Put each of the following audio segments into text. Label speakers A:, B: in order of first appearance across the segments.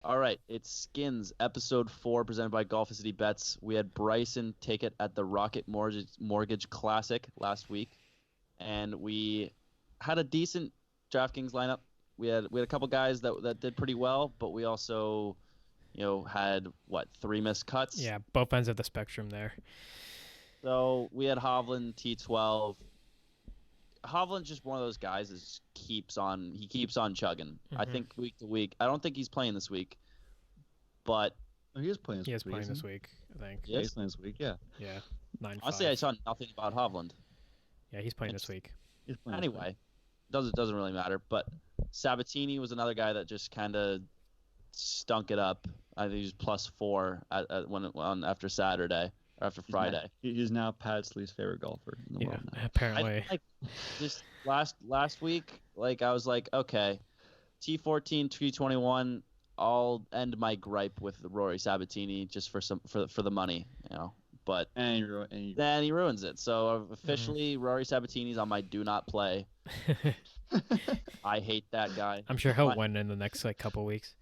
A: All right, it's Skins, episode 4, presented by Golf City Bets. We had Bryson take it at the Rocket Mortgage Classic last week, and we had a decent DraftKings lineup. We had a couple guys that did pretty well, but we also, had 3 missed cuts.
B: Yeah, both ends of the spectrum there.
A: So we had Hovland T12. Hovland's just one of those guys that keeps on chugging. I think week to week. I don't think he's playing this week, but
C: he is playing.
B: He is playing this week, I think.
C: Yeah, he's playing this week. Yeah.
B: Yeah. 9-5.
A: Honestly, I saw nothing about Hovland.
B: Yeah, he's playing this week.
A: Anyway, doesn't really matter. But Sabatini was another guy that just kind of stunk it up. I think he was +4 after Saturday. Or after Friday.
C: He's now Pat's least favorite golfer in the world now.
B: Apparently.
A: Just last week, I was like, okay, T14, T21, I'll end my gripe with Rory Sabatini just for the money, But
C: then
A: he ruins it. So officially, Rory Sabatini's on my do not play. I hate that guy.
B: I'm sure he'll win in the next couple weeks.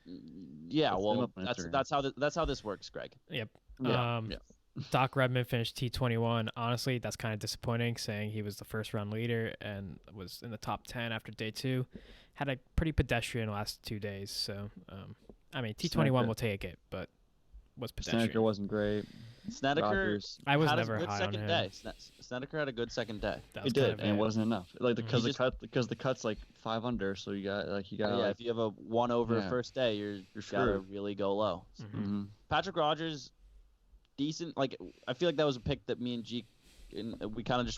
A: Yeah, well, that's how this works, Greg.
B: Yep.
A: Yeah.
B: Doc Redman finished T21. Honestly, that's kind of disappointing, saying he was the first round leader and was in the top 10 after day 2. Had a pretty pedestrian last 2 days. So, T21 will take it, but was pedestrian.
C: Snedeker wasn't great.
A: Snedeker
B: I was
A: had
B: never
A: a good
B: high
A: second
B: on
A: day. Snedeker had a good second day.
C: He did, and it wasn't enough. Because the cut's 5 under, so you got
A: if you have a 1 over first day, you're gotta really go low.
B: Mm-hmm.
A: Patrick Rogers, decent. I feel like that was a pick that me and G,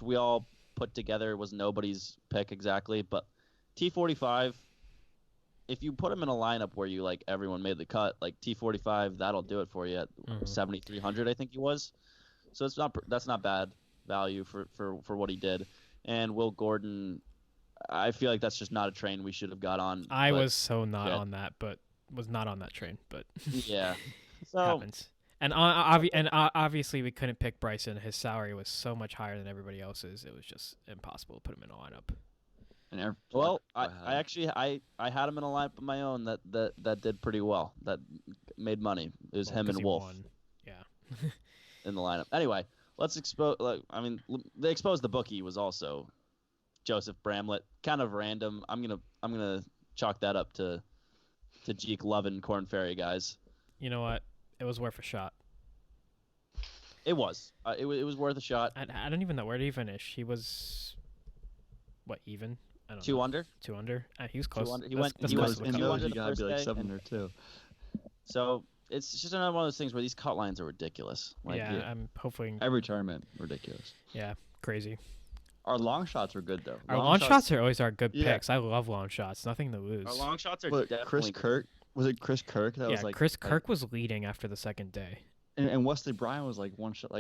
A: we all put together. It was nobody's pick exactly, but T45. If you put him in a lineup where you everyone made the cut, T45, that'll do it for you at 7,300, I think he was. So that's not bad value for what he did. And Will Gordon, I feel like that's just not a train we should have got on.
B: I was so not on that, but was not on that train. But
A: yeah, so
B: happens. And obviously we couldn't pick Bryson. His salary was so much higher than everybody else's. It was just impossible to put him in a lineup.
A: I actually had him in a lineup of my own that did pretty well. That made money. It was him and Wolf.
B: Yeah.
A: In the lineup. Anyway, let's expose. They exposed the bookie was also Joseph Bramlett. Kind of random. I'm gonna chalk that up to Jeek loving Corn Ferry guys.
B: You know what? It was worth a shot.
A: It was. It was worth a shot.
B: I don't even know where did he finish. He was even. I don't
A: 2
B: know.
A: under.
B: 2 under. He was close.
A: 2 under. He
B: went.
A: He
C: gotta be
A: 7
C: under too.
A: So it's just another one of those things where these cut lines are ridiculous.
B: I'm hoping
C: every tournament ridiculous.
B: Yeah, crazy.
C: Our long shots are good though.
B: Our long shots are always our good picks. I love long shots. Nothing to lose.
A: Our long shots are definitely
C: Chris Kirk. Was it Chris Kirk that was
B: Chris Kirk was leading after the second day.
C: And Wesley Bryan was one shot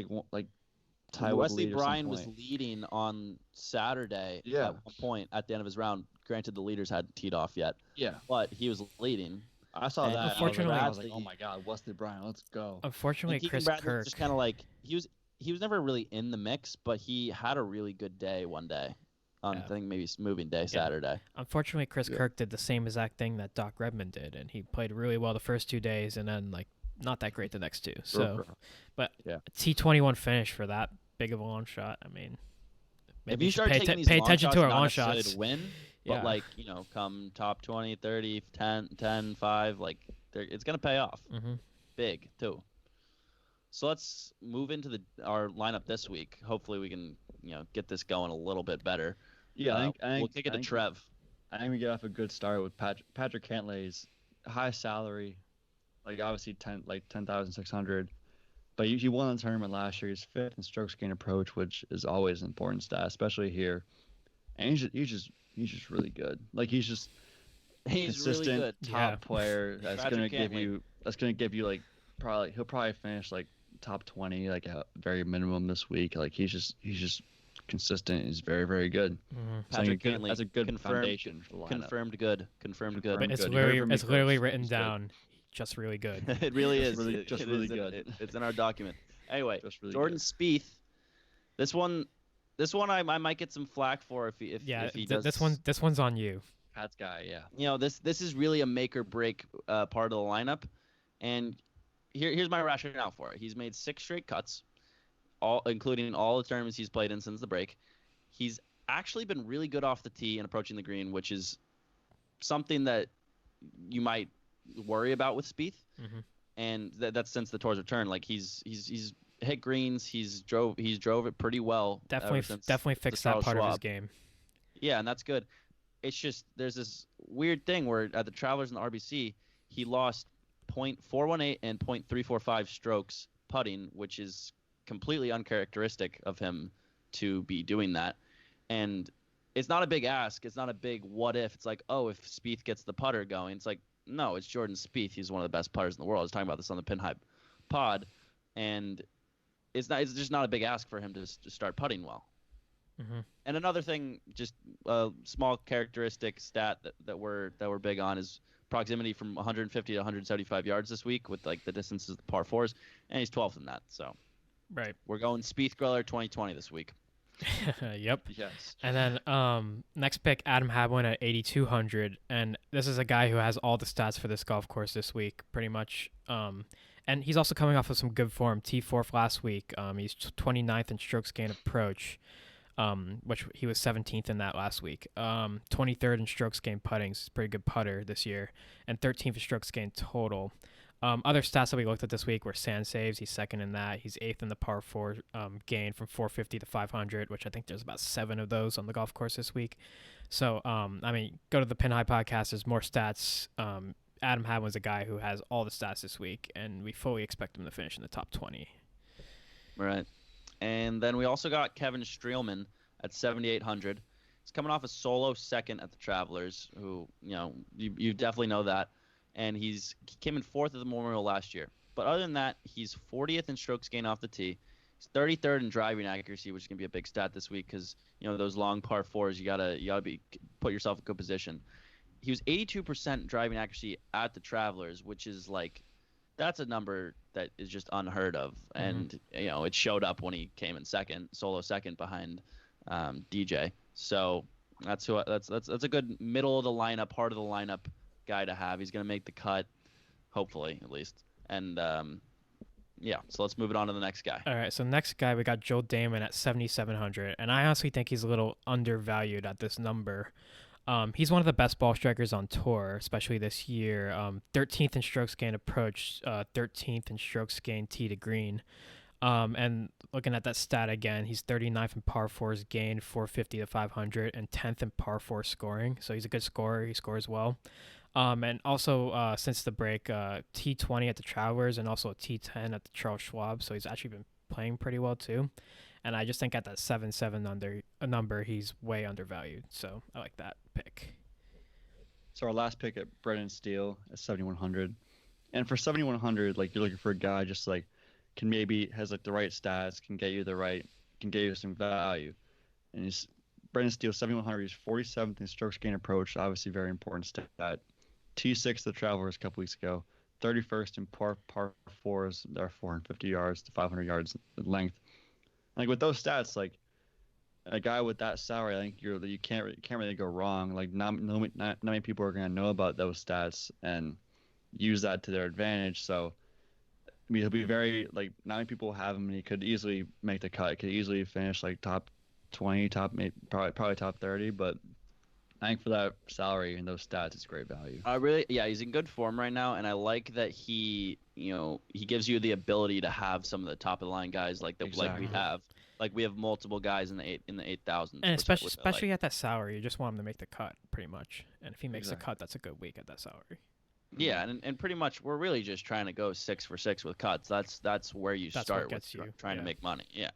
A: Wesley Bryan was leading on Saturday at one point at the end of his round. Granted, the leaders hadn't teed off yet.
C: Yeah.
A: But he was leading.
C: I saw that.
B: Unfortunately,
C: I was like, oh my God, Wesley Bryan, let's go.
B: Unfortunately, Chris Kirk
A: just kind of he was never really in the mix, but he had a really good day one day. I think maybe moving day Saturday.
B: Unfortunately, Chris Kirk did the same exact thing that Doc Redman did, and he played really well the first 2 days, and then not that great the next 2. So, but T21 finish for that big of a long shot. Maybe
A: if you start taking these long shots, to our long shots to win, but come top 20, 30, 10, 5, it's gonna pay off. Big too. So let's move into our lineup this week. Hopefully we can get this going a little bit better.
C: Yeah,
A: we'll kick it to Trev.
C: I think we get off a good start with Patrick Cantlay's high salary, obviously 10,600. But he won the tournament last year. He's 5th in strokes gained approach, which is always an important stat, especially here. And he's just really good. He's consistent
A: really good.
C: Top player that's gonna give you probably he'll probably finish top 20 at very minimum this week. He's just consistent. He's very, very good.
A: Patrick Cantlay,
C: that's a good foundation for the lineup.
A: Confirmed good.
B: But it's literally written down. Just really good.
A: It really is.
C: Really good.
A: It's in our document. Anyway,
C: really
A: Jordan Spieth. This one I might get some flack for if he does.
B: This one's on you.
C: Pat's guy, yeah.
A: You know, this is really a make or break part of the lineup, and here's my rationale for it. He's made 6 straight cuts, all including all the tournaments he's played in since the break. He's actually been really good off the tee and approaching the green, which is something that you might worry about with Spieth.
B: Mm-hmm.
A: And that's since the tour's return. Like he's hit greens, he's drove it pretty well.
B: Definitely fixed that part of his game.
A: Yeah, and that's good. It's just there's this weird thing where at the Travelers and the RBC, he lost .418 and .345 strokes putting, which is completely uncharacteristic of him to be doing that. And it's not a big ask. It's not a big what if. It's like, oh, if Spieth gets the putter going. It's like, no, it's Jordan Spieth. He's one of the best putters in the world. I was talking about this on the Pin Hype pod, and it's just not a big ask for him to start putting well.
B: Mm-hmm.
A: And another thing, just a small characteristic stat that we're big on is proximity from 150 to 175 yards this week with like the distances of the par fours, and he's 12th in that. So,
B: right,
A: we're going Spieth Griller 2020 this week.
B: Yep.
C: Yes.
B: And then next pick, Adam Hadwin at 8,200, and this is a guy who has all the stats for this golf course this week, pretty much. And he's also coming off of some good form. T4 last week. He's 29th in strokes gained approach, which he was 17th in that last week. 23rd in strokes gained putting. He's a pretty good putter this year, and 13th in strokes gained total. Other stats that we looked at this week were sand saves. He's second in that. He's 8th in the par 4 gain from 450 to 500, which I think there's about 7 of those on the golf course this week. So, I mean, go to the Pin High podcast. There's more stats. Adam Hadwin's a guy who has all the stats this week, and we fully expect him to finish in the top 20.
A: Right. And then we also got Kevin Streelman at 7,800. He's coming off a solo second at the Travelers, who, you know, you definitely know that. And he came in 4th at the Memorial last year. But other than that, he's 40th in strokes gained off the tee. He's 33rd in driving accuracy, which is gonna be a big stat this week because you know those long par fours, you gotta put yourself in good position. He was 82% driving accuracy at the Travelers, which is like that's a number that is just unheard of. Mm-hmm. And you know it showed up when he came in solo second behind DJ. So that's a good middle of the lineup, part of the lineup guy to have. He's going to make the cut, hopefully, at least. And, yeah, so let's move it on to the next guy.
B: All right, so next guy, we got Joe Damon at 7,700. And I honestly think he's a little undervalued at this number. He's one of the best ball strikers on tour, especially this year. 13th in strokes gained approach, 13th in strokes gained tee to green. And looking at that stat again, he's 39th in par 4s gained, 450 to 500, and 10th in par 4 scoring. So he's a good scorer. He scores well. And also, since the break, T20 at the Travelers and also a T10 at the Charles Schwab. So he's actually been playing pretty well too. And I just think at that 7-7 number, he's way undervalued. So I like that pick.
C: So our last pick at Brendan Steele at 7,100. And for 7,100, like you're looking for a guy just like has like the right stats, can get you some value. And he's Brendan Steele, 7,100. He's 47th in strokes gained approach. Obviously, very important stat. T6 the Travelers a couple weeks ago. 31st in par 4s. They're 450 yards to 500 yards in length. Like with those stats, like a guy with that salary, I think you can't really go wrong. Like not many people are gonna know about those stats and use that to their advantage. So I mean, he'll be very like not many people have him, and he could easily make the cut. He could easily finish like top 20, probably top 30. But I think for that salary and those stats, it's great value.
A: He's in good form right now, and I like that he gives you the ability to have some of the top of the line guys like we have. Like we have multiple guys in the 8,000s.
B: And especially at that salary, you just want him to make the cut pretty much. And if he makes the cut, that's a good week at that salary.
A: Yeah, and pretty much we're really just trying to go 6 for 6 with cuts. That's where you start with trying to make money. Yeah.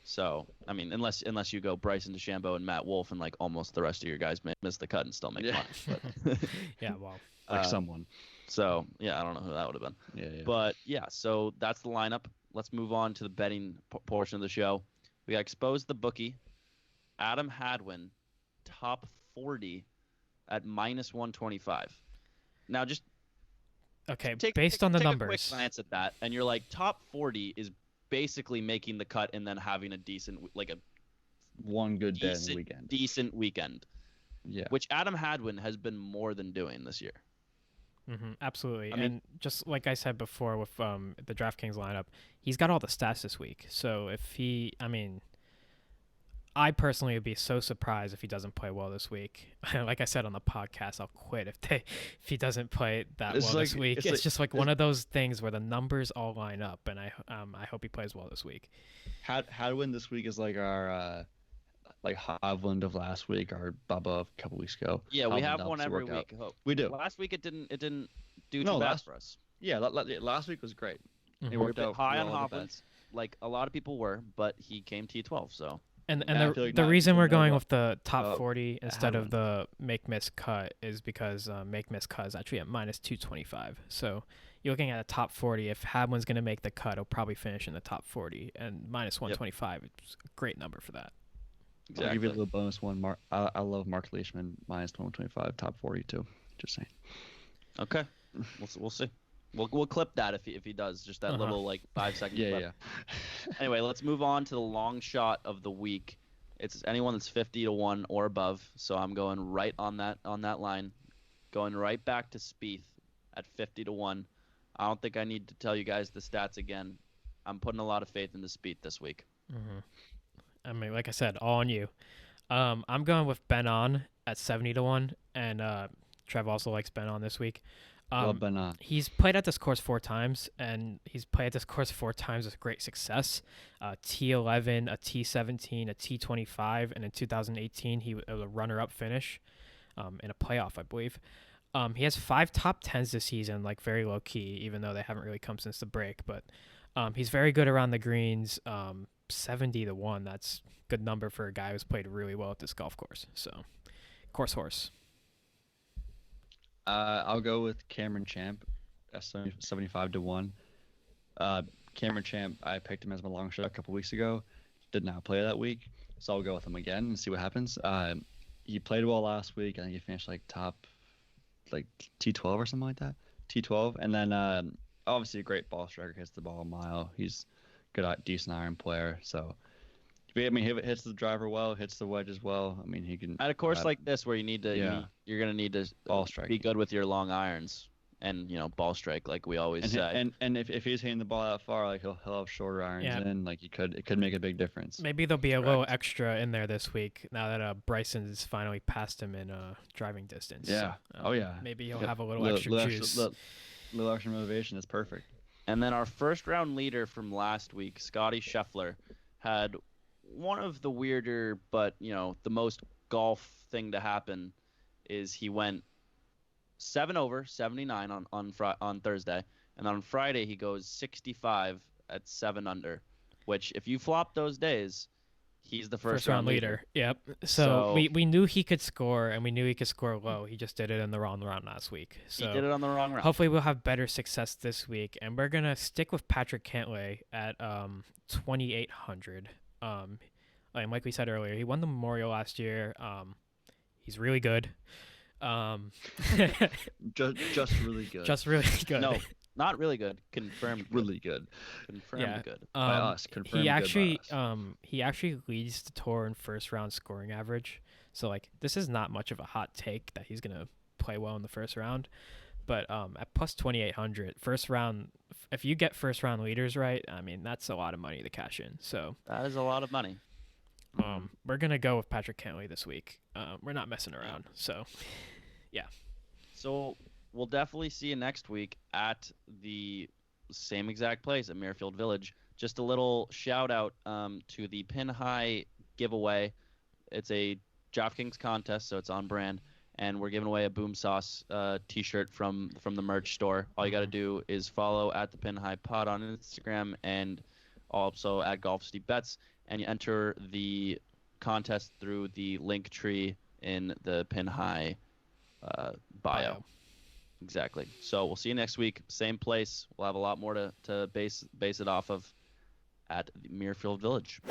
A: So I mean, unless you go Bryson DeChambeau and Matt Wolff and like almost the rest of your guys miss the cut and still make money. But
B: yeah, well,
C: like someone.
A: So yeah, I don't know who that would have been.
C: Yeah.
A: But yeah, so that's the lineup. Let's move on to the betting portion of the show. We got Exposed the Bookie, Adam Hadwin, top 40 at -125. Now just
B: based on the
A: take
B: numbers.
A: A quick glance at that, and you're like, top 40 is basically making the cut and then having a decent, like a
C: one good day in the weekend.
A: Decent weekend.
C: Yeah.
A: which Adam Hadwin has been more than doing this year.
B: Absolutely.
A: I mean-
B: And just like I said before with the DraftKings lineup, he's got all the stats this week. So if I personally would be so surprised if he doesn't play well this week. Like I said on the podcast, I'll quit if he doesn't play that well this week. It's just like one of those things where the numbers all line up, and I hope he plays well this week.
C: Hadwin this week is like our like Hovland of last week, or Bubba of a couple weeks ago.
A: Yeah, we
C: Hovland
A: have
C: helps
A: one
C: it
A: every
C: work out.
A: week. Oh,
C: We do.
A: Last week it didn't do
C: No,
A: too bad
C: last-
A: for us.
C: Yeah, last week was great. It
A: We were a
C: worked
A: bit
C: out
A: high on
C: for all the
A: Hovland,
C: bets.
A: like a lot of people were, but he came T12. So
B: And
C: Yeah, I
B: the
C: feel like
B: the
C: not
B: reason
C: people
B: we're
C: know
B: going
C: about-
B: with the top
C: about
B: 40 instead of
C: Hadwin.
B: the make miss cut is because make miss cut is actually at -225. So you're looking at a top 40. If Hadwin's going to make the cut, he'll probably finish in the top 40, and -125 is a great number for that.
C: I'll give you a little bonus one. I love Mark Leishman -125 top 40 too. Just saying.
A: Okay, we'll see. We'll clip that if he does, just that little like 5 second clip.
C: Yeah.
A: Anyway, let's move on to the long shot of the week. It's anyone that's 50-1 or above. So I'm going right on that line, going right back to Spieth at 50-1. I don't think I need to tell you guys the stats again. I'm putting a lot of faith into Spieth this week.
B: I mean, like I said, all on you. I'm going with Ben On at 70-1, and Trev also likes Ben On this week.
C: Love Ben On.
B: He's played at this course 4 times, and he's played at this course 4 times with great success. T11, a T17, a T25, and in 2018 he was a runner-up finish in a playoff, I believe. He has 5 top 10s this season, like very low-key, even though they haven't really come since the break. But he's very good around the greens. 70-1, that's a good number for a guy who's played really well at this golf course. So, course horse.
C: I'll go with Cameron Champ at 75-1. Cameron Champ, I picked him as my long shot a couple weeks ago. Did not play that week, so I'll go with him again and see what happens. He played well last week. I think he finished like top, like T12 or something like that. T12, and then obviously a great ball striker, hits the ball a mile. He's good, decent iron player. So, I mean, he hits the driver well, hits the wedge as well. I mean, he can.
A: At a course like this where you need to,
C: Yeah.
A: you're gonna need to
C: Ball strike.
A: be good with your long irons and ball strike, like we always say.
C: And if he's hitting the ball that far, like he'll have shorter irons in, like it could make a big difference.
B: Maybe there'll be a little extra in there this week now that Bryson's finally passed him in driving distance.
C: Yeah.
B: So,
C: Yeah.
B: Maybe he'll have a little extra juice.
C: Little extra motivation is perfect.
A: And then our first round leader from last week, Scotty Scheffler, had one of the weirder but the most golf thing to happen is he went 7 over 79 on Thursday, and on Friday he goes 65 at 7 under, which if you flop those days, he's the first round leader.
B: Yep. So we knew he could score, and we knew he could score low. He just did it in the wrong round last week. So
A: he did it on the wrong round.
B: Hopefully we'll have better success this week, and we're gonna stick with Patrick Cantlay at 2,800. And like we said earlier, he won the Memorial last year. He's really good.
C: Just really good.
B: Just really good.
A: No, not really good. Confirmed.
C: Really good.
A: Confirmed good.
C: By us. Confirmed
B: He actually
C: good by us.
B: he actually leads the tour in first round scoring average. So like this is not much of a hot take that he's gonna play well in the first round. But at plus 2,800, first round, if you get first round leaders right, I mean that's a lot of money to cash in. So
A: That is a lot of money.
B: we're gonna go with Patrick Cantlay this week. We're not messing around. So yeah.
A: So we'll definitely see you next week at the same exact place at Muirfield Village. Just a little shout out to the Pin High giveaway. It's a DraftKings contest, so it's on brand, and we're giving away a Boom Sauce T-shirt from the merch store. All you got to do is follow at the Pin High Pod on Instagram and also at Golf Steve Betts, and you enter the contest through the link tree in the Pin High bio. Exactly. So we'll see you next week. Same place. We'll have a lot more to base it off of at Muirfield Village.